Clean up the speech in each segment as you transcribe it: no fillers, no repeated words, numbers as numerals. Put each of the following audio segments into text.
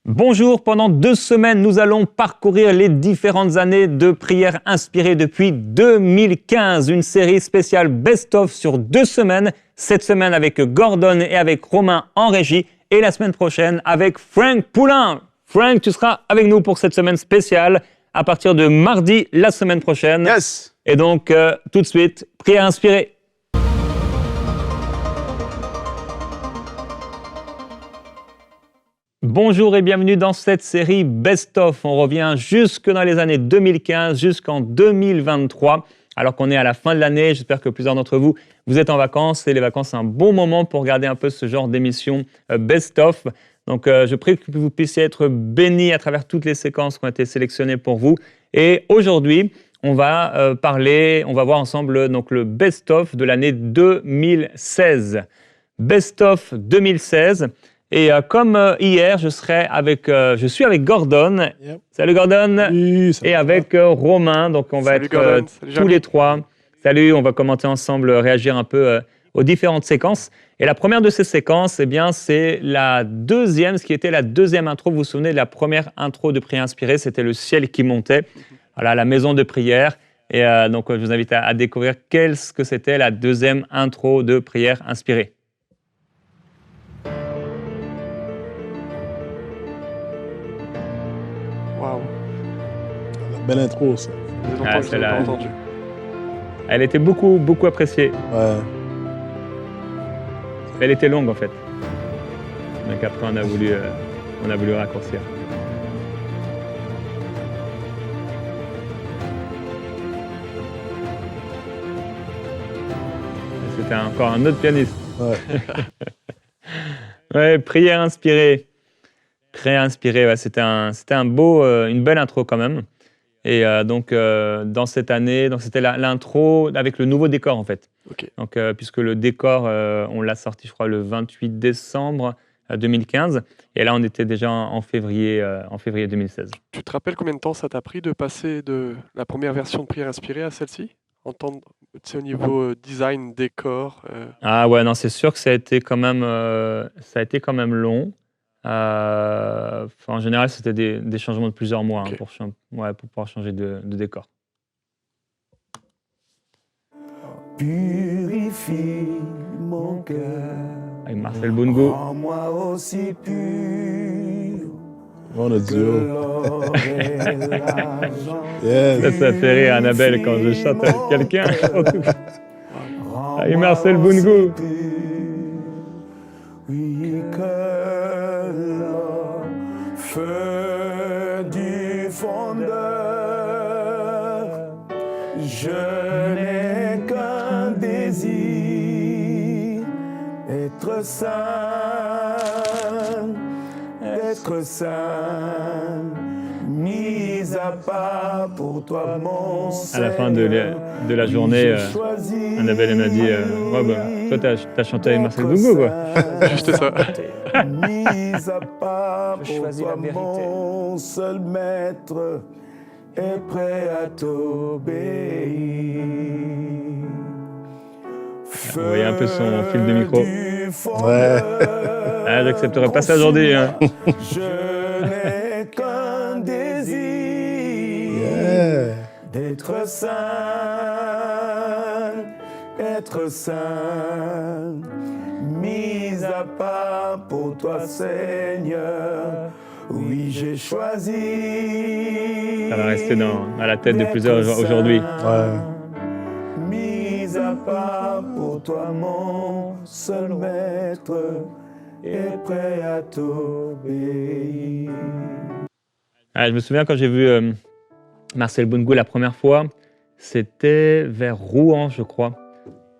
Bonjour, pendant 2 semaines, nous allons parcourir les différentes années de prières inspirées depuis 2015. Une série spéciale best-of sur 2 semaines. Cette semaine avec Gordon et avec Romain en régie. Et la semaine prochaine avec Frank Poulain. Frank, tu seras avec nous pour cette semaine spéciale à partir de mardi la semaine prochaine. Yes. Et donc, tout de suite, prière inspirée. Bonjour et bienvenue dans cette série Best of. On revient jusque dans les années 2015 jusqu'en 2023. Alors qu'on est à la fin de l'année, j'espère que plusieurs d'entre vous, vous êtes en vacances. Et les vacances, c'est un bon moment pour regarder un peu ce genre d'émission Best of. Donc, je prie que vous puissiez être bénis à travers toutes les séquences qui ont été sélectionnées pour vous. Et aujourd'hui, on va voir ensemble donc, le Best of de l'année 2016. Best of 2016. Et comme hier, je suis avec Gordon. Yep. Salut Gordon. Oui, et avec Romain. Donc on va Salut être Gordon. tous les trois. Salut, on va commenter ensemble, réagir un peu aux différentes séquences. Et la première de ces séquences, eh bien, c'est la deuxième, ce qui était la deuxième intro. Vous vous souvenez de la première intro de prière inspirée, c'était le ciel qui montait. Voilà, la maison de prière. Et donc je vous invite à découvrir qu'est-ce que c'était la deuxième intro de prière inspirée. Waouh, Belle intro, ça. ça faisait longtemps que je celle-là, l'avais pas entendu. Elle était beaucoup appréciée. Ouais. Elle était longue en fait. Donc après, on a voulu raccourcir. C'était encore un autre pianiste. Ouais. Ouais, prière inspirée. Prière inspirée, ouais, c'était une belle intro quand même. Et donc, dans cette année, donc c'était l'intro avec le nouveau décor en fait. Ok. Donc, puisque le décor, on l'a sorti, je crois, le 28 décembre 2015. Et là, on était déjà en février 2016. Tu te rappelles combien de temps ça t'a pris de passer de la première version de Prière inspirée à celle-ci? Entendre, tu sais, au niveau design, décor. Ah ouais, non, c'est sûr que ça a été quand même long. En général, c'était des changements de plusieurs mois Ok. pour pouvoir changer de décor. Purifie mon cœur, Avec Marcel Boungou. rends-moi aussi pur On a que duo. l'or et l'argent. Yes. Ça fait rire Annabelle quand je chante avec quelqu'un. Surtout. Rends-moi Avec Marcel aussi Boungou. pur, oui, que l'or, feu du fondeur, je n'ai qu'un désir, être saint, mis à part pour toi, mon À la fin de la journée, Annabelle elle m'a dit ouais, bah, toi, t'as chanté avec Marcel Boungou, quoi. Juste ça. Mis à part Je pour choisis toi, la vérité. mon seul maître, est prêt à t'obéir. Vous voyez un peu son fil de micro. Ouais. Ah, j'accepterai pas ça aujourd'hui. Hein. Je n'ai qu'un désir, Yeah. d'être saint, mis à part pour toi, Seigneur. Oui, j'ai choisi. Ça va rester à la tête de plusieurs aujourd'hui. Ouais. Mis à part pour toi, mon seul maître, est prêt à t'obéir. Ah, je me souviens quand j'ai vu Marcel Boungou la première fois, c'était vers Rouen, je crois.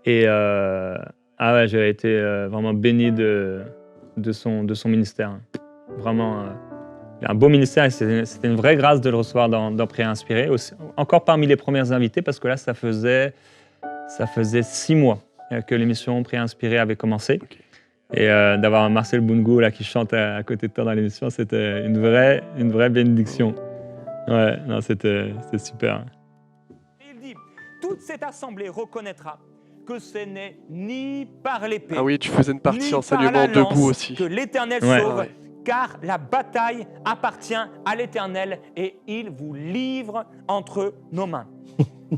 Et ouais, j'avais été vraiment béni de son ministère. Vraiment, un beau ministère et c'était une vraie grâce de le recevoir dans Prière inspirée. Aussi, encore parmi les premières invités, parce que là, ça faisait 6 mois que l'émission Prière inspirée avait commencé. Ok. Et d'avoir Marcel Boungou là, qui chante à côté de toi dans l'émission, c'était une vraie bénédiction. Ouais, non, c'était super. Il dit, toute cette assemblée reconnaîtra que ce n'est ni par l'épée, Ah oui, tu faisais une partie ni enseignement par la lance debout aussi. que l'Éternel Ouais. sauve, Ah ouais. car la bataille appartient à l'Éternel et il vous livre entre nos mains.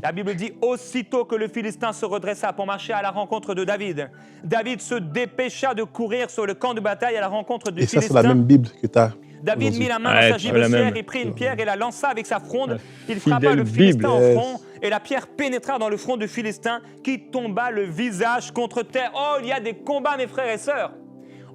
La Bible dit, aussitôt que le Philistin se redressa pour marcher à la rencontre de David, David se dépêcha de courir sur le camp de bataille à la rencontre du Et ça, Philistin. c'est la même Bible que tu as. David mit la main Ouais, dans sa c'est la gibecière même. et prit une pierre et la lança avec sa fronde. La Il frappa fidèle le Philistin Bible. au Yes. front et la pierre pénétra dans le front du Philistin qui tomba le visage contre terre. Oh, il y a des combats, mes frères et sœurs.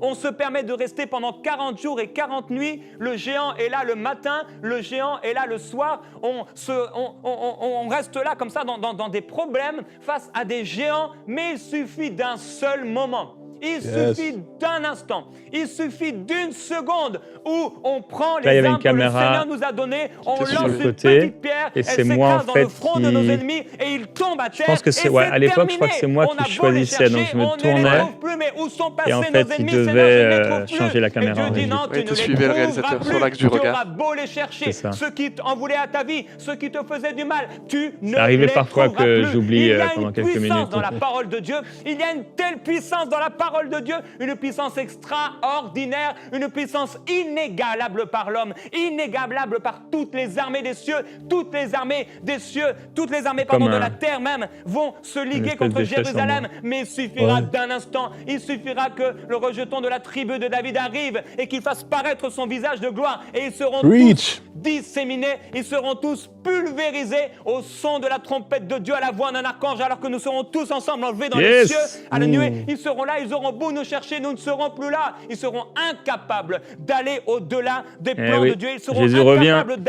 On se permet de rester pendant 40 jours et 40 nuits. Le géant est là le matin, le géant est là le soir. On reste là comme ça dans des problèmes face à des géants, mais il suffit d'un seul moment. Il suffit d'un instant, il suffit d'une seconde où on prend Là, il y les avait une armes que le caméra Seigneur nous a données, on était sur lance le une côté, petite pierre, et elle c'est moi, s'écrase en dans fait, le front de nos qui- ennemis et ils tombent à terre. pense que c'est- et ouais, à l'époque, je crois que c'est moi On qui a beau les choisissais, donc chercher, je me on ne tournais, les trouve plus, mais où sont passés et en nos fait, il ennemis, devait, Seigneur, je ne les trouve plus. changer la caméra Et Dieu en dit régie. non, Ouais, tu tu ne suivais les le trouveras réalisateur plus. sur l'axe du Tu regard. auras beau les chercher, C'est ça. ceux qui en voulaient à ta vie, ceux qui te faisaient du mal, tu ne C'est arrivé les parfois trouveras que plus. j'oublie, Il y a pendant une quelques puissance minutes. dans la parole de Dieu. Il y a une telle puissance dans la parole de Dieu, une puissance extraordinaire, une puissance inégalable par l'homme, inégalable par toutes les armées des cieux, toutes les armées des cieux, toutes les armées Comme de un- la terre même vont se liguer espèce contre d'effet Jérusalem. Mais il suffira Ouais. d'un instant, il suffira que le rejeton de la tribu de David arrive et qu'il fasse paraître son visage de gloire et ils seront Preach. tous disséminés, ils seront tous pulvérisés au son de la trompette de Dieu, à la voix d'un archange, alors que nous serons tous ensemble enlevés dans les Yes. cieux, à la nuée. Ils seront là, ils auront beau nous chercher, nous ne serons plus là. Ils seront incapables d'aller au-delà des plans oui. de Dieu. Ils seront Jésus revient. incapables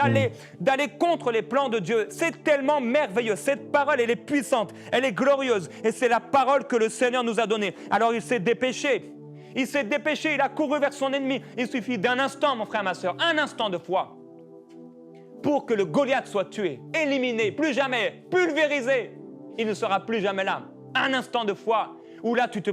d'aller contre les plans de Dieu. C'est tellement merveilleux. Cette parole, elle est puissante, elle est glorieuse. Et c'est la parole que le Seigneur nous a donnée. Alors il s'est dépêché. Il s'est dépêché, il a couru vers son ennemi. Il suffit d'un instant, mon frère, ma soeur, un instant de foi pour que le Goliath soit tué, éliminé, plus jamais, pulvérisé. Il ne sera plus jamais là. Un instant de foi où là tu te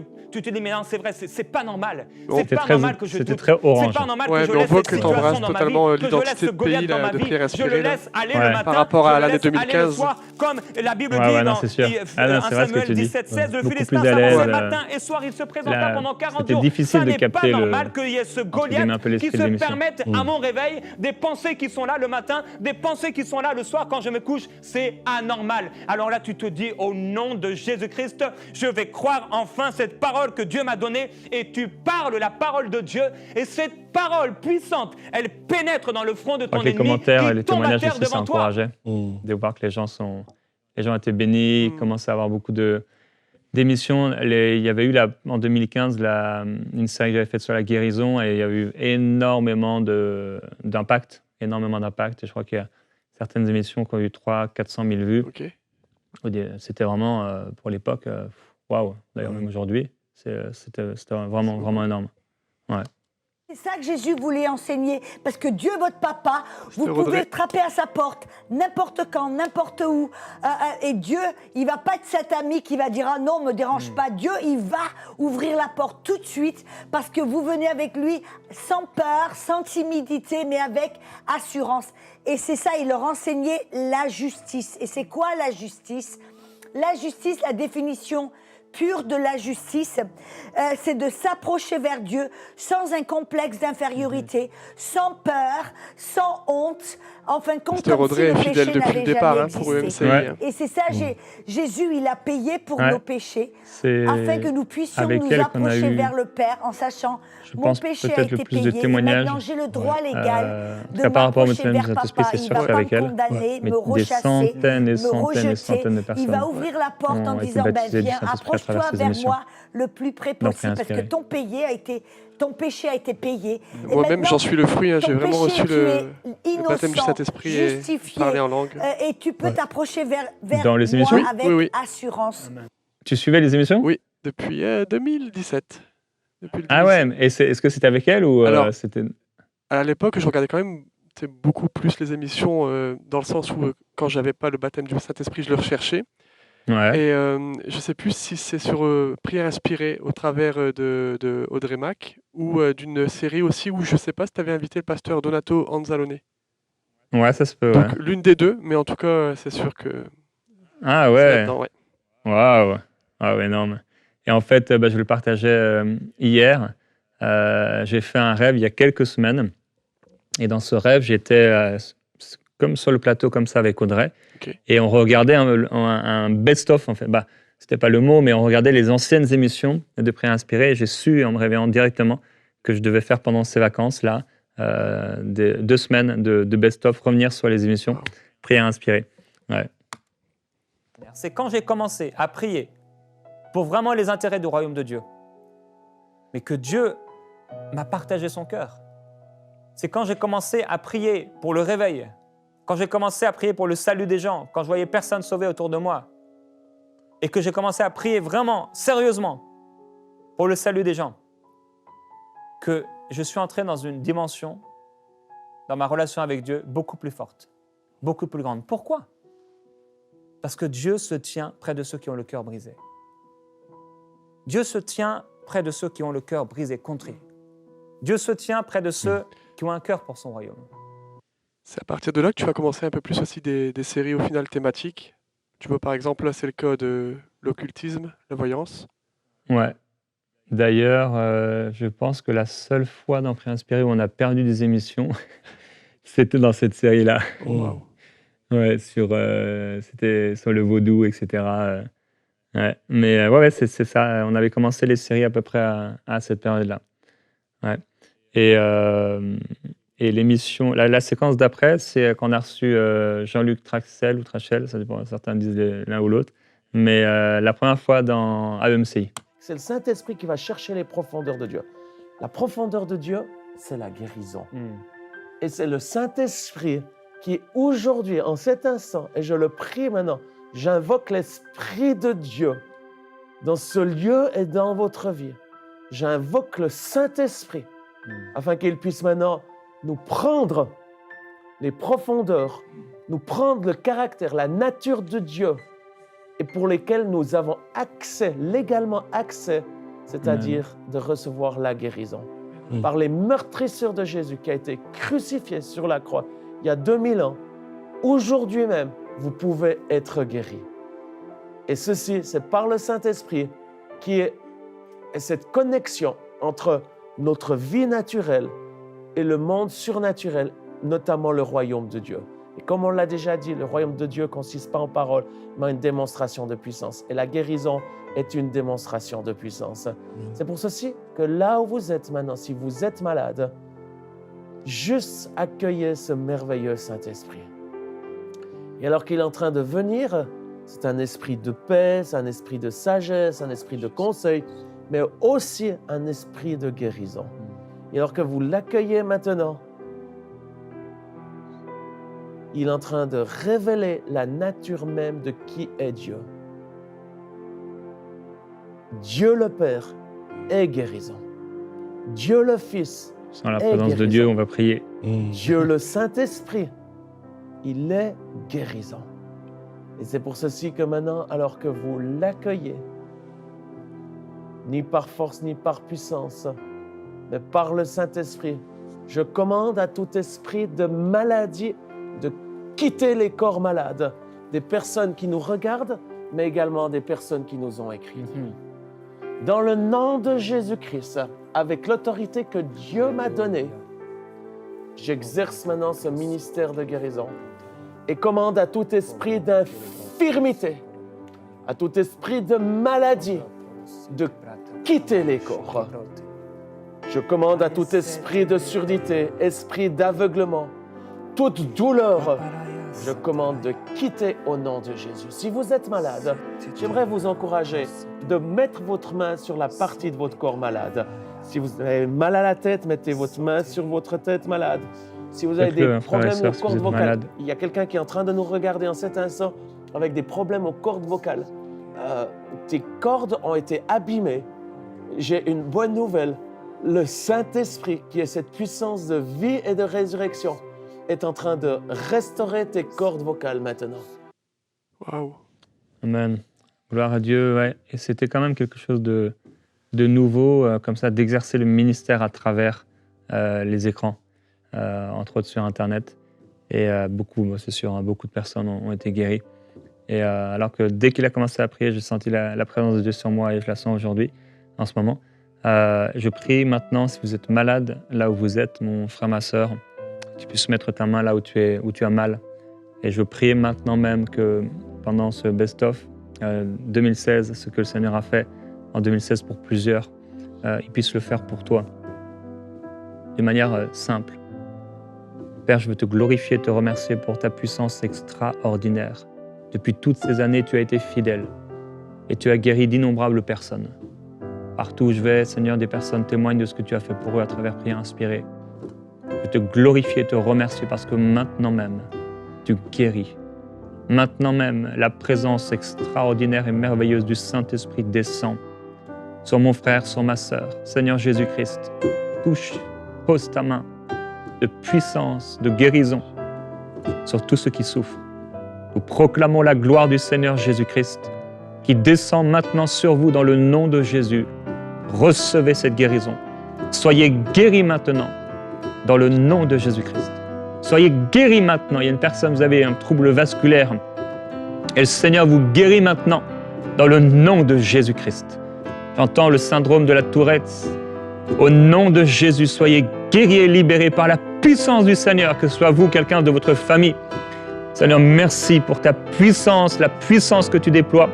dis mais non, c'est vrai, c'est pas normal. Bon, C'est pas très- normal que je c'était doute. très orange. C'est pas normal Ouais, que je mais on laisse voit cette que situation t'embrasses dans ma totalement vie, que je l'identité laisse ce de Goliath pays, dans là, ma de vie. Pierre Je Inspiré, le là. laisse aller Ouais. le matin. Par rapport à je le l'année laisse aller 2015. le soir, comme la Bible Ouais, dit ouais, non, dans c'est sûr. Ah non, 1 c'est vrai ce que Samuel tu dis. 17-16, le Beaucoup Philistin plus à l'aise, s'avançait matin et soir, il se présenta là, pendant 40 c'était jours. difficile Ça de n'est pas capter le- normal qu'il y ait ce guillemets, un peu Goliath l'esprit qui de se l'émission. permette à mon réveil des pensées qui sont là le matin, des pensées qui sont là le soir quand je me couche. C'est anormal. Alors là, tu te dis, au nom de Jésus-Christ, je vais croire enfin cette parole que Dieu m'a donnée et tu parles la parole de Dieu et cette parole puissante, elle pénètre dans le front de Je crois ton que les ennemi commentaires et qui les tombe à témoignages terre aussi, ça devant toi. encourageait. De voir que les gens étaient bénis, ils commençaient à avoir beaucoup d'émissions. Il y avait eu en 2015 une série que j'avais faite sur la guérison et il y a eu énormément d'impact. Et je crois qu'il y a certaines émissions qui ont eu 300-400 000 vues. Ok. C'était vraiment, pour l'époque, waouh. D'ailleurs, même aujourd'hui, c'était vraiment, vraiment énorme. Ouais. C'est ça que Jésus voulait enseigner, parce que Dieu, votre papa, vous Audrey. pouvez frapper à sa porte, n'importe quand, n'importe où. Et Dieu, il va pas être cet ami qui va dire « Ah non, me dérange pas ». Dieu, il va ouvrir la porte tout de suite, parce que vous venez avec lui sans peur, sans timidité, mais avec assurance. Et c'est ça, il leur enseignait la justice. Et c'est quoi la justice ? La justice, la définition pure de la justice, c'est de s'approcher vers Dieu sans un complexe d'infériorité, sans peur, sans honte. En fin de compte, Pasteur comme si Audrey le est fidèle péché depuis le n'avait départ jamais pour existé. EMCI. Ouais. Et c'est ça, Jésus, il a payé pour Ouais. nos péchés, C'est afin que nous puissions avec nous elle qu'on a approcher eu, vers le Père en sachant je mon pense, péché a peut-être le été plus de payé. Et témoignages. maintenant, j'ai le droit légal En tout de cas, par rapport au m'approcher baptême du vers Saint-Esprit, papa. c'est Il sûr va que pas avec me elle. condamner, Mais me des rechasser, centaines et me centaines et rejeter. centaines de Il personnes va ouvrir la porte en ont été disant, ben baptisées du viens, Saint-Esprit à travers approche-toi ces vers émissions. moi le plus près Donc, possible, parce que inspiré. ton péché a été payé. Et Moi-même, maintenant, j'en suis le fruit. Hein. ton J'ai vraiment péché, reçu tu le es baptême du innocent, Saint-Esprit et justifié, parler en langue. et tu peux t'approcher vers Dans les moi émissions ? Oui, avec oui. assurance. Tu suivais les émissions? Oui, depuis 2017. Depuis le Ah ouais, 2017. et est-ce que c'était avec elle ou Alors, c'était... À l'époque, je regardais quand même beaucoup plus les émissions, dans le sens où, quand j'avais pas le baptême du Saint-Esprit, je le recherchais. Ouais. Et je sais plus si c'est sur Prière inspirée au travers de Audrey Mac ou d'une série aussi où je sais pas si tu avais invité le pasteur Donato Anzalone. Ouais, ça se peut, ouais. Donc l'une des deux, mais en tout cas, c'est sûr que Ah c'est ouais. là-dedans, ouais. Waouh. Ah ouais, énorme. Et en fait, je le partageais hier j'ai fait un rêve il y a quelques semaines. Et dans ce rêve, j'étais comme sur le plateau comme ça avec Audrey. Ok. Et on regardait un best-of, en fait. Bah, c'était pas le mot, mais on regardait les anciennes émissions de Prière Inspirée. Et j'ai su, en me réveillant directement, que je devais faire pendant ces vacances-là, 2 semaines de best-of, revenir sur les émissions Prière Inspirée. Ouais. C'est quand j'ai commencé à prier pour vraiment les intérêts du royaume de Dieu, mais que Dieu m'a partagé son cœur. C'est quand j'ai commencé à prier pour le réveil, quand j'ai commencé à prier pour le salut des gens, quand je voyais personne sauvé autour de moi, et que j'ai commencé à prier vraiment, sérieusement, pour le salut des gens, que je suis entré dans une dimension, dans ma relation avec Dieu, beaucoup plus forte, beaucoup plus grande. Pourquoi ? Parce que Dieu se tient près de ceux qui ont le cœur brisé. Dieu se tient près de ceux qui ont le cœur brisé, contrit. Dieu se tient près de ceux qui ont un cœur pour son royaume. C'est à partir de là que tu vas commencer un peu plus aussi des séries au final thématiques. Tu vois, par exemple, là, c'est le cas de l'occultisme, la voyance. Ouais. D'ailleurs, je pense que la seule fois dans Prière Inspirée où on a perdu des émissions, c'était dans cette série-là. Waouh. Ouais, c'était sur le vaudou, etc. Ouais. Mais ouais, c'est ça. On avait commencé les séries à peu près à cette période-là. Ouais. Et l'émission, la séquence d'après, c'est qu'on a reçu Jean-Luc Traxel ou Trachel, ça dépend, certains disent l'un ou l'autre, mais la première fois dans AEMCI. C'est le Saint-Esprit qui va chercher les profondeurs de Dieu. La profondeur de Dieu, c'est la guérison. Et c'est le Saint-Esprit qui, aujourd'hui, en cet instant, et je le prie maintenant, j'invoque l'Esprit de Dieu dans ce lieu et dans votre vie. J'invoque le Saint-Esprit afin qu'il puisse maintenant nous prendre les profondeurs, nous prendre le caractère, la nature de Dieu, et pour lesquels nous avons accès, légalement accès, c'est-à-dire de recevoir la guérison. Par les meurtrissures de Jésus qui a été crucifié sur la croix il y a 2000 ans, aujourd'hui même, vous pouvez être guéri. Et ceci, c'est par le Saint-Esprit qui est cette connexion entre notre vie naturelle et le monde surnaturel, notamment le royaume de Dieu. Et comme on l'a déjà dit, le royaume de Dieu ne consiste pas en paroles, mais en une démonstration de puissance. Et la guérison est une démonstration de puissance. C'est pour ceci que là où vous êtes maintenant, si vous êtes malade, juste accueillez ce merveilleux Saint-Esprit. Et alors qu'il est en train de venir, c'est un esprit de paix, c'est un esprit de sagesse, un esprit de conseil, mais aussi un esprit de guérison. Et alors que vous l'accueillez maintenant, il est en train de révéler la nature même de qui est Dieu. Dieu le Père est guérison. Dieu le Fils Sans la est présence de guérison. Dieu, on va prier. Dieu le Saint-Esprit, il est guérison. Et c'est pour ceci que maintenant, alors que vous l'accueillez, ni par force ni par puissance, mais par le Saint-Esprit, je commande à tout esprit de maladie de quitter les corps malades, des personnes qui nous regardent, mais également des personnes qui nous ont écrit. Dans le nom de Jésus-Christ, avec l'autorité que Dieu m'a donnée, j'exerce maintenant ce ministère de guérison et commande à tout esprit d'infirmité, à tout esprit de maladie, de quitter les corps. Je commande à tout esprit de surdité, esprit d'aveuglement, toute douleur, je commande de quitter au nom de Jésus. Si vous êtes malade, j'aimerais vous encourager de mettre votre main sur la partie de votre corps malade. Si vous avez mal à la tête, mettez votre main sur votre tête malade. Si vous avez Faites-le, des frères et problèmes sœurs, aux si cordes vous êtes vocales, malade. il y a quelqu'un qui est en train de nous regarder en cet instant avec des problèmes aux cordes vocales. Tes cordes ont été abîmées. J'ai une bonne nouvelle. Le Saint-Esprit, qui est cette puissance de vie et de résurrection, est en train de restaurer tes cordes vocales maintenant. Waouh. Amen. Gloire à Dieu, ouais. Et c'était quand même quelque chose de nouveau, comme ça, d'exercer le ministère à travers les écrans, entre autres sur Internet. Et beaucoup, moi, c'est sûr, hein, beaucoup de personnes ont été guéries. Et alors que dès qu'il a commencé à prier, j'ai senti la présence de Dieu sur moi et je la sens aujourd'hui, en ce moment. Je prie maintenant, si vous êtes malade, là où vous êtes, mon frère, ma sœur, tu puisses mettre ta main là où tu as mal. Et je prie maintenant même que pendant ce best-of 2016, ce que le Seigneur a fait en 2016 pour plusieurs, il puisse le faire pour toi, d'une manière simple. Père, je veux te glorifier, te remercier pour ta puissance extraordinaire. Depuis toutes ces années, tu as été fidèle et tu as guéri d'innombrables personnes. Partout où je vais, Seigneur, des personnes témoignent de ce que tu as fait pour eux à travers Prière Inspirée. Je veux te glorifier, te remercier parce que maintenant même, tu guéris. Maintenant même, la présence extraordinaire et merveilleuse du Saint-Esprit descend sur mon frère, sur ma sœur. Seigneur Jésus-Christ, touche, pose ta main de puissance, de guérison sur tous ceux qui souffrent. Nous proclamons la gloire du Seigneur Jésus-Christ qui descend maintenant sur vous dans le nom de Jésus. Recevez cette guérison. Soyez guéris maintenant dans le nom de Jésus-Christ. Soyez guéris maintenant. Il y a une personne, vous avez un trouble vasculaire et le Seigneur vous guérit maintenant dans le nom de Jésus-Christ. J'entends le syndrome de la Tourette. Au nom de Jésus, soyez guéris et libérés par la puissance du Seigneur, que ce soit vous, quelqu'un de votre famille. Seigneur, merci pour ta puissance, la puissance que tu déploies.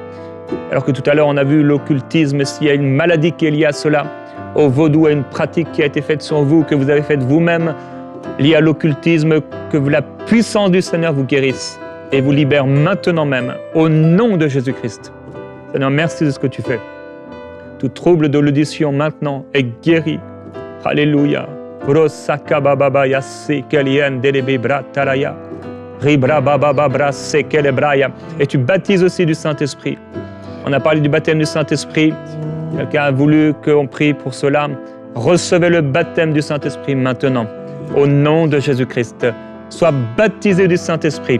Alors que tout à l'heure, on a vu l'occultisme, s'il y a une maladie qui est liée à cela, au vaudou, à une pratique qui a été faite sur vous, que vous avez faite vous-même, liée à l'occultisme, que la puissance du Seigneur vous guérisse et vous libère maintenant même, au nom de Jésus-Christ. Seigneur, merci de ce que tu fais. Tout trouble de l'audition maintenant est guéri. Alléluia. Et tu baptises aussi du Saint-Esprit. On a parlé du baptême du Saint-Esprit. Quelqu'un a voulu qu'on prie pour cela. Recevez le baptême du Saint-Esprit maintenant. Au nom de Jésus-Christ. Sois baptisé du Saint-Esprit.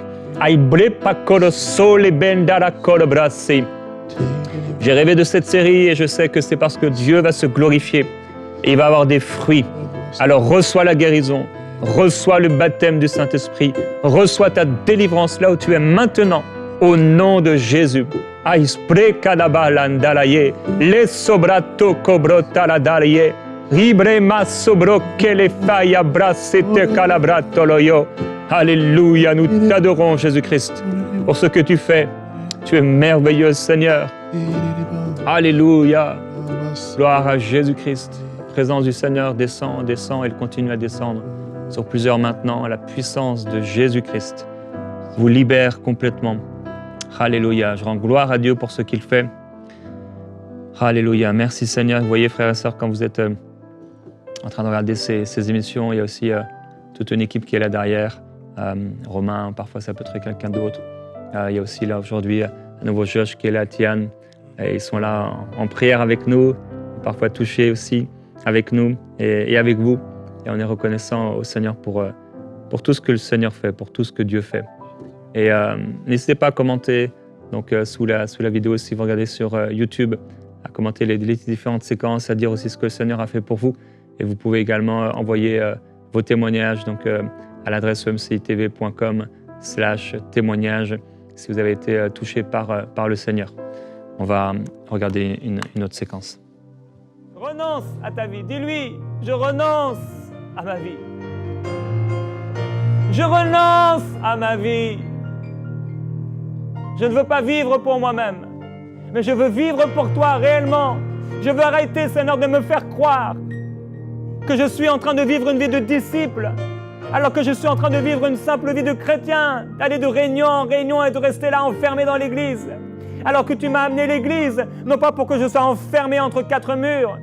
J'ai rêvé de cette série et je sais que c'est parce que Dieu va se glorifier et il va avoir des fruits. Alors reçois la guérison, reçois le baptême du Saint-Esprit, reçois ta délivrance là où tu es maintenant, au nom de Jésus. Alléluia, nous t'adorons Jésus-Christ pour ce que tu fais. Tu es merveilleux Seigneur. Alléluia. Gloire à Jésus-Christ. La présence du Seigneur descend, descend, elle continue à descendre sur plusieurs maintenant. La puissance de Jésus-Christ vous libère complètement. Alléluia. Je rends gloire à Dieu pour ce qu'il fait. Alléluia. Merci Seigneur. Vous voyez frères et sœurs, quand vous êtes en train de regarder ces émissions, il y a aussi toute une équipe qui est là derrière. Romain, parfois ça peut être quelqu'un d'autre. Il y a aussi là aujourd'hui un nouveau Josh qui est là, Tian. Et ils sont là en prière avec nous, parfois touchés aussi avec nous et avec vous. Et on est reconnaissant au Seigneur pour tout ce que le Seigneur fait, pour tout ce que Dieu fait. Et n'hésitez pas à commenter donc, sous la vidéo, si vous regardez sur YouTube, à commenter les différentes séquences, à dire aussi ce que le Seigneur a fait pour vous. Et vous pouvez également envoyer vos témoignages donc, à l'adresse emcitv.com/témoignages si vous avez été touché par le Seigneur. On va regarder une autre séquence. Renonce à ta vie. Dis-lui, je renonce à ma vie. Je renonce à ma vie. Je ne veux pas vivre pour moi-même, mais je veux vivre pour toi réellement. Je veux arrêter, Seigneur, de me faire croire que je suis en train de vivre une vie de disciple, alors que je suis en train de vivre une simple vie de chrétien, d'aller de réunion en réunion et de rester là enfermé dans l'église. Alors que tu m'as amené l'église, non pas pour que je sois enfermé entre quatre murs,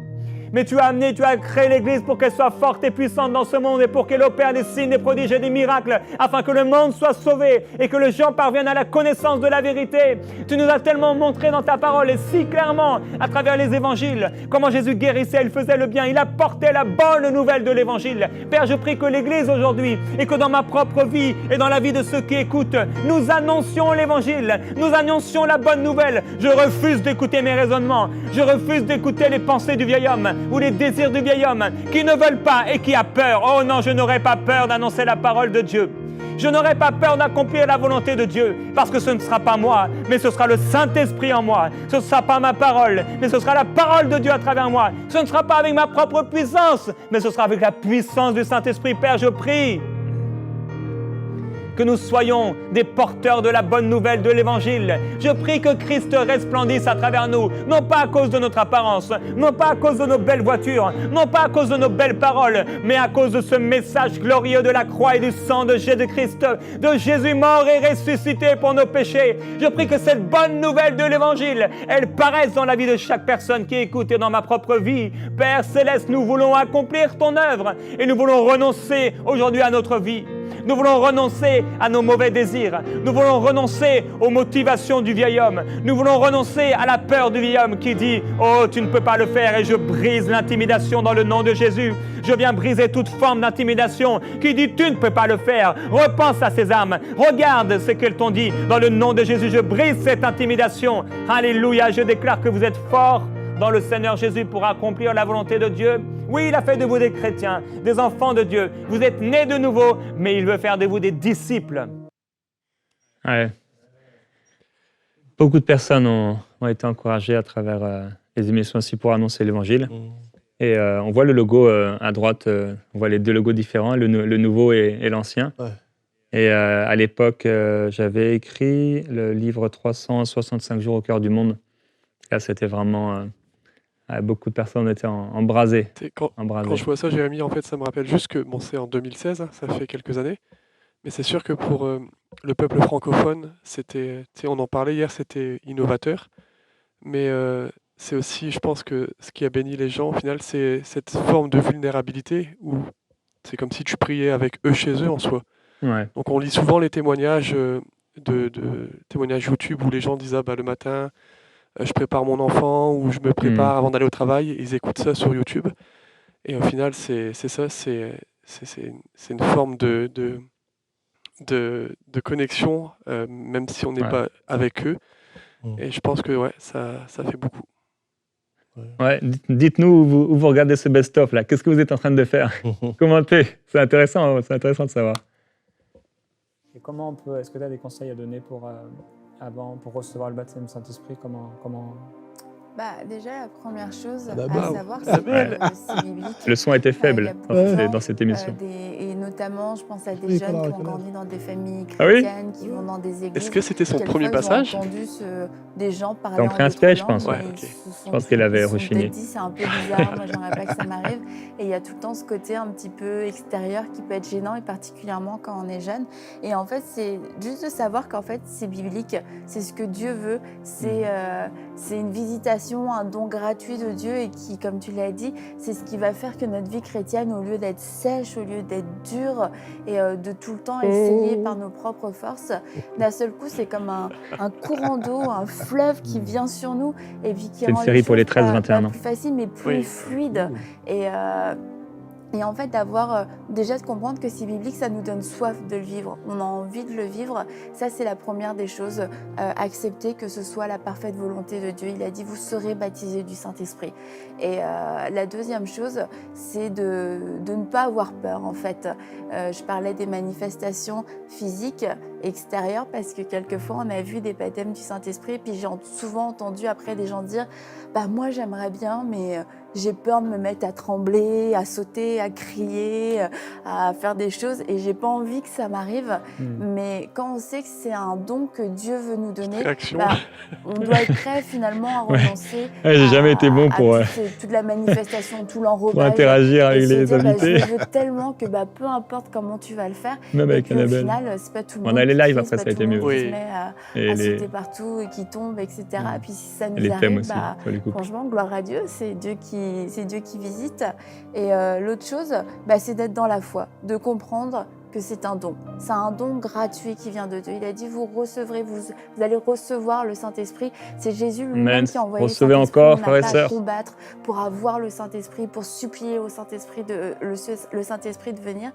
mais tu as créé l'église pour qu'elle soit forte et puissante dans ce monde et pour qu'elle opère des signes, des prodiges et des miracles afin que le monde soit sauvé et que les gens parviennent à la connaissance de la vérité. Tu nous as tellement montré dans ta parole et si clairement à travers les évangiles comment Jésus guérissait, il faisait le bien, il apportait la bonne nouvelle de l'évangile. Père, je prie que l'église aujourd'hui et que dans ma propre vie et dans la vie de ceux qui écoutent, nous annoncions l'évangile, nous annoncions la bonne nouvelle. Je refuse d'écouter mes raisonnements, je refuse d'écouter les pensées du vieil homme ou les désirs du vieil homme qui ne veulent pas et qui a peur. Oh non, je n'aurai pas peur d'annoncer la parole de Dieu. Je n'aurai pas peur d'accomplir la volonté de Dieu, parce que ce ne sera pas moi, mais ce sera le Saint-Esprit en moi. Ce ne sera pas ma parole, mais ce sera la parole de Dieu à travers moi. Ce ne sera pas avec ma propre puissance, mais ce sera avec la puissance du Saint-Esprit. Père, je prie que nous soyons des porteurs de la bonne nouvelle de l'Évangile. Je prie que Christ resplendisse à travers nous, non pas à cause de notre apparence, non pas à cause de nos belles voitures, non pas à cause de nos belles paroles, mais à cause de ce message glorieux de la croix et du sang de Jésus-Christ, de Jésus mort et ressuscité pour nos péchés. Je prie que cette bonne nouvelle de l'Évangile, elle paraisse dans la vie de chaque personne qui écoute et dans ma propre vie. Père Céleste, nous voulons accomplir ton œuvre et nous voulons renoncer aujourd'hui à notre vie. Nous voulons renoncer à nos mauvais désirs. Nous voulons renoncer aux motivations du vieil homme. Nous voulons renoncer à la peur du vieil homme qui dit « Oh, tu ne peux pas le faire » et je brise l'intimidation dans le nom de Jésus. Je viens briser toute forme d'intimidation qui dit « Tu ne peux pas le faire ». Repense à ces âmes. Regarde ce qu'elles t'ont dit. Dans le nom de Jésus, je brise cette intimidation. Alléluia, je déclare que vous êtes forts dans le Seigneur Jésus pour accomplir la volonté de Dieu. Oui, il a fait de vous des chrétiens, des enfants de Dieu. Vous êtes nés de nouveau, mais il veut faire de vous des disciples. Ouais. Beaucoup de personnes ont été encouragées à travers les émissions aussi pour annoncer l'Évangile. Et on voit le logo à droite, on voit les deux logos différents, le nouveau et l'ancien. Ouais. Et à l'époque, j'avais écrit le livre 365 jours au cœur du monde. Là, c'était vraiment... beaucoup de personnes étaient embrasées. Quand je vois ça, Jérémy, en fait, ça me rappelle juste que, bon, c'est en 2016, hein, ça fait quelques années, mais c'est sûr que pour le peuple francophone, c'était, on en parlait hier, c'était innovateur, mais c'est aussi, je pense que ce qui a béni les gens, au final, c'est cette forme de vulnérabilité où c'est comme si tu priais avec eux chez eux en soi. Ouais. Donc on lit souvent les témoignages témoignages YouTube où les gens disent « Ah bah le matin, je prépare mon enfant » ou « Je me prépare avant d'aller au travail ». Ils écoutent ça sur YouTube. Et au final, c'est ça, c'est une forme de connexion, même si on n'est pas avec eux. Et je pense que ouais, ça fait beaucoup. Ouais, dites-nous où vous regardez ce best-of là. Qu'est-ce que vous êtes en train de faire? Commentez. C'est intéressant de savoir. Et comment est-ce que tu as des conseils à donner pour recevoir le baptême du Saint-Esprit? Comment... Déjà, la première chose Ah, à savoir, c'est que c'est biblique. Le son était faible dans cette émission. Et notamment, je pense à des jeunes qui ont grandi dans des familles Ah oui? chrétiennes, qui vont dans des églises. Est-ce que c'était son premier Quelquefois, passage? J'ai entendu des gens parler T'en en préinspiré, d'autres je pense. langues, Ouais, et ok. Je pense qu'elle avait ils se sont rechigné. peut-être dit, c'est un peu bizarre, moi j'aimerais pas que ça m'arrive. Et il y a tout le temps ce côté un petit peu extérieur qui peut être gênant, et particulièrement quand on est jeune. Et en fait, c'est juste de savoir qu'en fait, c'est biblique, c'est ce que Dieu veut, c'est une visitation, un don gratuit de Dieu, et qui, comme tu l'as dit, c'est ce qui va faire que notre vie chrétienne, au lieu d'être sèche, au lieu d'être dure, et de tout le temps essayer par nos propres forces, d'un seul coup, c'est comme un courant d'eau, un fleuve qui vient sur nous, et puis qui C'est une rend série les pour les choses pas 13-21 ans. plus facile, mais plus fluide. Et en fait, déjà de comprendre que c'est biblique, ça nous donne soif de le vivre. On a envie de le vivre. Ça, c'est la première des choses. Accepter que ce soit la parfaite volonté de Dieu. Il a dit, vous serez baptisés du Saint-Esprit. Et la deuxième chose, c'est de ne pas avoir peur, en fait. Je parlais des manifestations physiques extérieures, parce que quelquefois, on a vu des baptêmes du Saint-Esprit, puis j'ai souvent entendu après des gens dire, moi, j'aimerais bien, mais j'ai peur de me mettre à trembler, à sauter, à crier, à faire des choses, et j'ai pas envie que ça m'arrive. Mais quand on sait que c'est un don que Dieu veut nous donner, on doit être prêt finalement à renoncer. J'ai jamais été bon pour toute la manifestation, tout l'enrobage. pour interagir avec les invités. Je veux tellement que peu importe comment tu vas le faire. Même avec au Annabelle. final, c'est pas tout le monde. On a les lives qui après, crie, ça a été mieux. Qui se met à Et sauter partout et qui tombe, etc. Et puis si ça nous les thèmes arrive, aussi, pour les couples. franchement, gloire à Dieu, c'est Dieu qui visite. Et l'autre chose, c'est d'être dans la foi, de comprendre que c'est un don. C'est un don gratuit qui vient de Dieu. Il a dit, vous recevrez, vous allez recevoir le Saint-Esprit. C'est Jésus lui-même qui a envoyé recevez le Saint-Esprit. encore, on frères et n'a pas sœurs. à combattre pour avoir le Saint-Esprit, pour supplier au Saint-Esprit le Saint-Esprit de venir.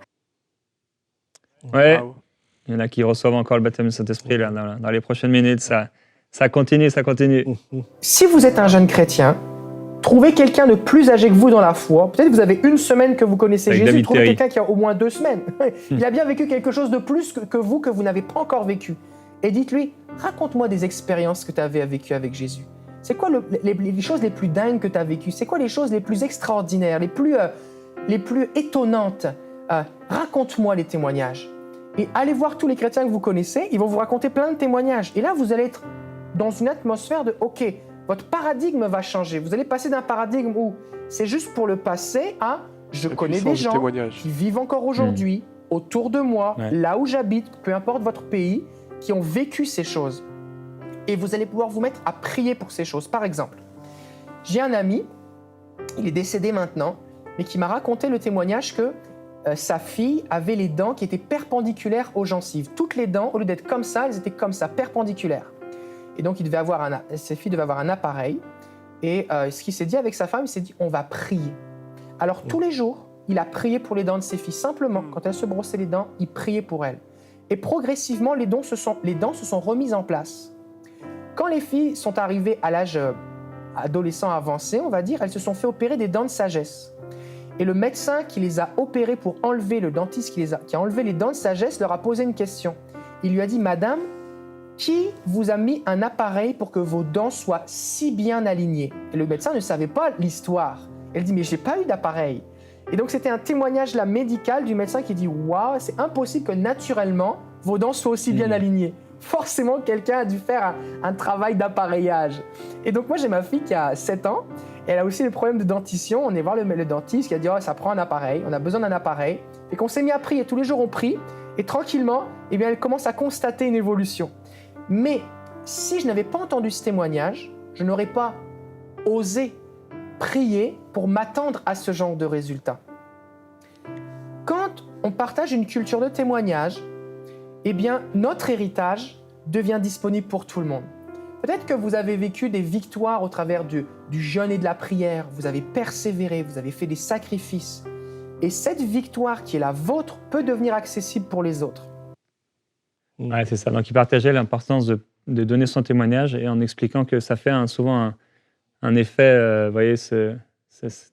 Ouais. Wow. Il y en a qui reçoivent encore le baptême du Saint-Esprit là, dans les prochaines minutes. Ça continue. Si vous êtes un jeune chrétien, Trouvez quelqu'un de plus âgé que vous dans la foi. Peut-être que vous avez une semaine que vous connaissez Avec Jésus. David Trouvez Terry. quelqu'un qui a au moins 2 semaines. Il a bien vécu quelque chose de plus que vous n'avez pas encore vécu. Et dites-lui, raconte-moi des expériences que tu avais vécues avec Jésus. C'est quoi les choses les plus dingues que tu as vécues? C'est quoi les choses les plus extraordinaires, les plus étonnantes? Raconte-moi les témoignages. Et allez voir tous les chrétiens que vous connaissez, ils vont vous raconter plein de témoignages. Et là, vous allez être dans une atmosphère de « OK, votre paradigme va changer. » Vous allez passer d'un paradigme où c'est juste pour le passé à « Je connais des gens qui vivent encore aujourd'hui, autour de moi, là où j'habite, peu importe votre pays, qui ont vécu ces choses. » Et vous allez pouvoir vous mettre à prier pour ces choses. Par exemple, j'ai un ami, il est décédé maintenant, mais qui m'a raconté le témoignage que sa fille avait les dents qui étaient perpendiculaires aux gencives. Toutes les dents, au lieu d'être comme ça, elles étaient comme ça, perpendiculaires. Et donc, ses filles devaient avoir un appareil. Et ce qu'il s'est dit avec sa femme, il s'est dit, on va prier. Alors, tous les jours, il a prié pour les dents de ses filles. Simplement, quand elles se brossaient les dents, il priait pour elles. Et progressivement, les dents se sont remises en place. Quand les filles sont arrivées à l'âge adolescent avancé, on va dire, elles se sont fait opérer des dents de sagesse. Et le médecin qui les a opérées pour enlever, le dentiste qui a enlevé les dents de sagesse, leur a posé une question. Il lui a dit, Madame, qui vous a mis un appareil pour que vos dents soient si bien alignées? Et le médecin ne savait pas l'histoire. Elle dit, mais j'ai pas eu d'appareil. Et donc c'était un témoignage là, médical du médecin qui dit, waouh, c'est impossible que naturellement vos dents soient aussi bien alignées. Forcément, quelqu'un a dû faire un travail d'appareillage. Et donc moi, j'ai ma fille qui a 7 ans. Et elle a aussi des problèmes de dentition. On est voir le dentiste qui a dit « Oh, ça prend un appareil, on a besoin d'un appareil. » Et qu'on s'est mis à prier. Tous les jours, on prie. Et tranquillement, eh bien, elle commence à constater une évolution. Mais si je n'avais pas entendu ce témoignage, je n'aurais pas osé prier pour m'attendre à ce genre de résultat. Quand on partage une culture de témoignage, eh bien, notre héritage devient disponible pour tout le monde. Peut-être que vous avez vécu des victoires au travers du jeûne et de la prière, vous avez persévéré, vous avez fait des sacrifices. Et cette victoire qui est la vôtre peut devenir accessible pour les autres. Ouais, c'est ça. Donc, il partageait l'importance de donner son témoignage et en expliquant que ça fait souvent un effet, vous voyez,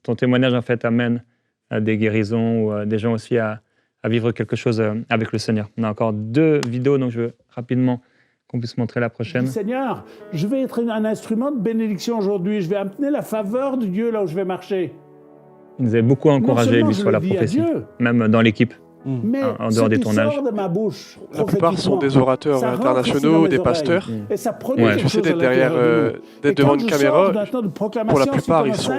ton témoignage en fait amène à des guérisons ou des gens aussi à vivre quelque chose avec le Seigneur. On a encore 2 vidéos, donc je veux rapidement qu'on puisse montrer la prochaine. Seigneur, je vais être un instrument de bénédiction aujourd'hui. Je vais amener la faveur de Dieu là où je vais marcher. Il nous avait beaucoup encouragé, lui, sur la prophétie, même dans l'équipe. Mais en dehors des tournages. Sort de ma bouche, la plupart sont des orateurs internationaux, des pasteurs. Et ça produit tu sais, d'être devant une caméra, pour la plupart, ils sont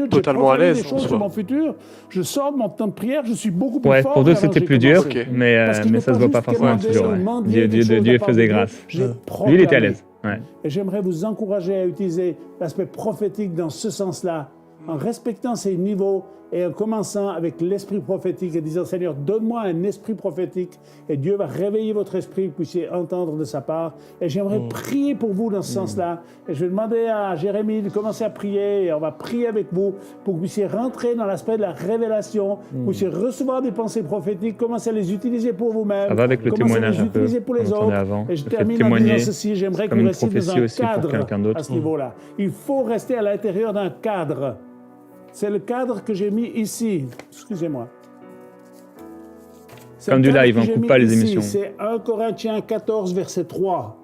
totalement à l'aise. Mon futur, je sors de mon temps de prière, je suis beaucoup plus fort. Pour d'autres, c'était plus dur, mais ça ne se voit pas forcément toujours. Dieu faisait grâce. Lui, il était à l'aise. Ouais. Et j'aimerais vous encourager à utiliser l'aspect prophétique dans ce sens-là, en respectant ces niveaux et en commençant avec l'esprit prophétique et disant « Seigneur, donne-moi un esprit prophétique » et Dieu va réveiller votre esprit, que vous puissiez entendre de sa part. Et j'aimerais prier pour vous dans ce sens-là. Et je vais demander à Jérémie de commencer à prier et on va prier avec vous pour que vous puissiez rentrer dans l'aspect de la révélation, que vous puissiez recevoir des pensées prophétiques, commencer à les utiliser pour vous-même, ça va avec le témoignage à les utiliser pour les autres. Avant. Et je termine en disant ceci, j'aimerais que vous restiez dans un cadre à ce niveau-là. Il faut rester à l'intérieur d'un cadre. C'est le cadre que j'ai mis ici. Excusez-moi. Comme du live, on ne coupe pas les émissions. C'est 1 Corinthiens 14, verset 3.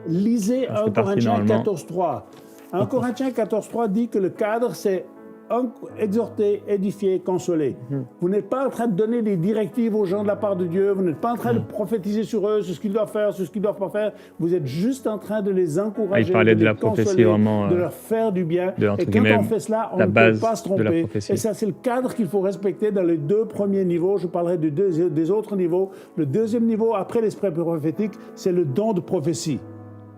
Lisez 1 Corinthiens 14, 3. 1 Corinthiens 14, 3 dit que le cadre, c'est exhorter, édifier, consoler. Vous n'êtes pas en train de donner des directives aux gens de la part de Dieu, vous n'êtes pas en train de prophétiser sur eux, sur ce qu'ils doivent faire, sur ce qu'ils ne doivent pas faire, vous êtes juste en train de les encourager, il parlait de la les prophétie consoler, vraiment, de leur faire du bien. Et quand on fait cela, on ne peut pas se tromper. Et ça, c'est le cadre qu'il faut respecter dans les 2 premiers niveaux. Je parlerai des autres niveaux. Le 2e niveau, après l'esprit prophétique, c'est le don de prophétie.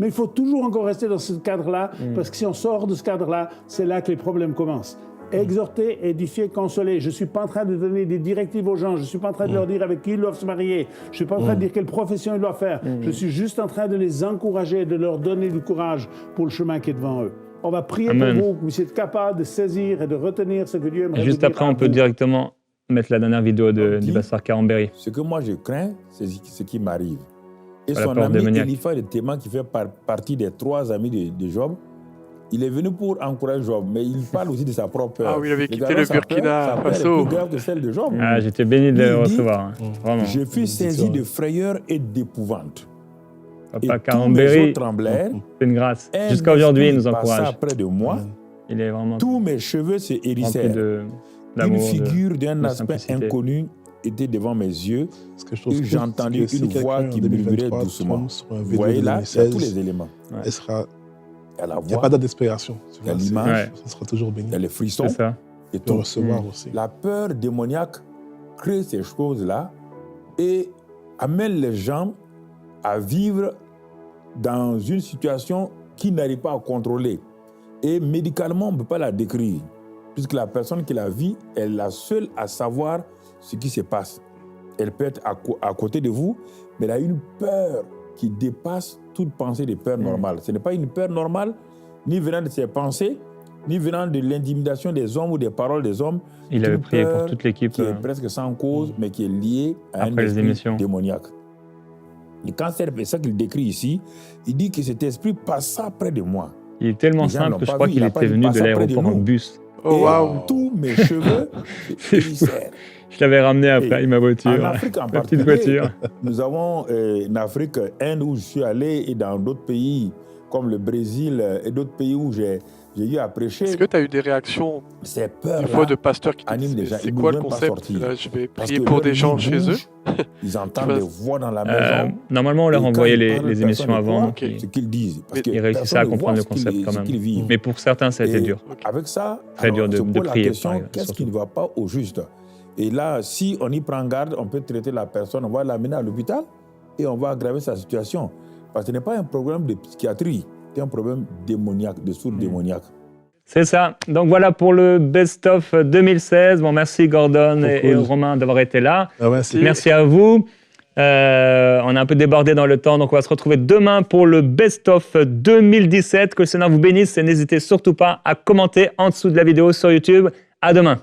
Mais il faut toujours encore rester dans ce cadre-là, parce que si on sort de ce cadre-là, c'est là que les problèmes commencent. Exhorter, édifier, consoler. Je ne suis pas en train de donner des directives aux gens. Je ne suis pas en train de leur dire avec qui ils doivent se marier. Je ne suis pas en train de dire quelle profession ils doivent faire. Je suis juste en train de les encourager, de leur donner du courage pour le chemin qui est devant eux. On va prier pour vous, que vous êtes capable de saisir et de retenir ce que Dieu aimerait vous dire. Juste après, on peut directement mettre la dernière vidéo du pasteur Carambéry. Ce que moi je crains, c'est ce qui m'arrive. Et son ami Eliphaz, le témoin qui fait partie des 3 amis de Job, Il est venu pour encourager Job, mais il parle aussi de sa propre peur. Ah oui, il avait quitté le Burkina Faso. C'est plus grave que celle de Job. Ah, j'étais béni de le recevoir. Vraiment. Je fus saisi de frayeur et d'épouvante. Papa Carambéry, c'est une grâce. Jusqu'à aujourd'hui, il nous encourage. Près de moi. Il est vraiment tous mes cheveux se hérissèrent. Une figure d'un aspect inconnu était devant mes yeux et j'entendis une voix qui murmurait doucement. Vous voyez là, il y a tous les éléments. Il n'y a pas date d'expiration. Il y a l'image, ça sera toujours béni. il y a les frissons et tout. Recevoir aussi. La peur démoniaque crée ces choses-là et amène les gens à vivre dans une situation qu'ils n'arrivent pas à contrôler. Et médicalement, on ne peut pas la décrire, puisque la personne qui la vit est la seule à savoir ce qui se passe. Elle peut être à côté de vous, mais elle a une peur qui dépasse toute pensée de peur normale. Ce n'est pas une peur normale, ni venant de ses pensées, ni venant de l'intimidation des hommes ou des paroles des hommes. Il avait prié pour toute l'équipe. Qui est presque sans cause, mais qui est liée à un esprit démoniaque. Et quand c'est ça qu'il décrit ici, il dit que cet esprit passa près de moi. Il est tellement simple que je crois qu'il était venu de l'aéroport en bus. Oh waouh! Tous mes cheveux hérissèrent. Je l'avais ramené après avec ma voiture. En Afrique en ma petite voiture. Nous avons en Afrique, Inde où je suis allé et dans d'autres pays comme le Brésil et d'autres pays où j'ai eu à prêcher. Est-ce que tu as eu des réactions des fois de pasteurs qui te disent c'est quoi le concept? Là, je vais prier pour des gens chez eux. Ils entendent des voix dans la maison. Normalement, on leur envoyait les émissions avant. Ce qu'ils disent. Parce ils réussissaient à comprendre le concept quand même. Mais pour certains, ça a été dur. Avec ça, très dur de prier. La question, qu'est-ce qui ne va pas au juste? Et là, si on y prend garde, on peut traiter la personne, on va l'amener à l'hôpital et on va aggraver sa situation. Parce que ce n'est pas un problème de psychiatrie, c'est un problème démoniaque, de source démoniaque. C'est ça. Donc voilà pour le Best of 2016. Bon, merci Gordon et Romain d'avoir été là. Ah ouais, merci à vous. On a un peu débordé dans le temps, donc on va se retrouver demain pour le Best of 2017. Que le Seigneur vous bénisse et n'hésitez surtout pas à commenter en dessous de la vidéo sur YouTube. À demain.